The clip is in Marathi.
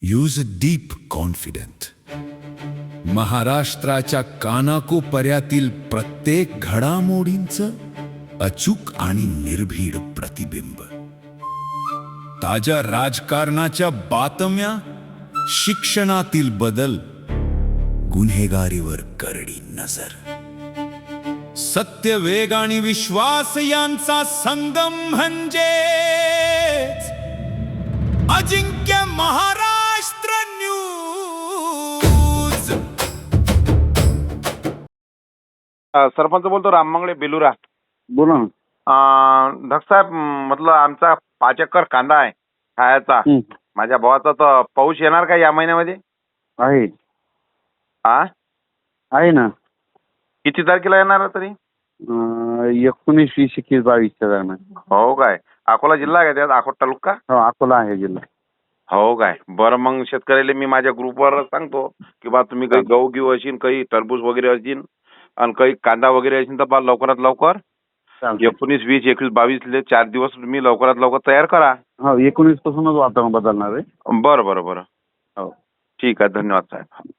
Use deep confident. महाराष्ट्राच्या कानाकोपर्यातील प्रत्येक घडामोडींचं अचूक आणि निर्भीड प्रतिबिंब. ताज्या राजकारणाच्या बातम्या, शिक्षणातील बदल, गुन्हेगारीवर करडी नजर. सत्य, वेग आणि विश्वास यांचा संगम म्हणजे अजिंक्य महाराष्ट्र न्यूज. सरपंच बोलतो, राममंगळे बेलुरा. बोला ना. साहेब, म्हटलं आमचा 5 एकर कांदा आहे खायचा. माझ्या भावाचा तर पाऊस येणार का या महिन्यामध्ये? आहे हा, आहे ना. किती तारखेला येणार आहे तरी? 19, 20, 21, 22 दरम्यान. हो काय? अकोला जिल्हा आहे का त्यात? अकोट तालुका? हो, अकोला आहे जिल्हा. हो काय? बरं, मग शेतकऱ्याला मी माझ्या ग्रुपवर सांगतो की बा तुम्ही काही गहू घेऊ असेल, काही टरबूज वगैरे असेल आणि काही कांदा वगैरे असेल तर बा लवकरात लवकर चालतंय. 19, 20, 21, 22 4 दिवस तुम्ही लवकरात लवकर तयार करा. हो, 19 पासूनच वातावरण बदलणार आहे. बरं बरं बरं, हो. ठीक आहे. धन्यवाद साहेब.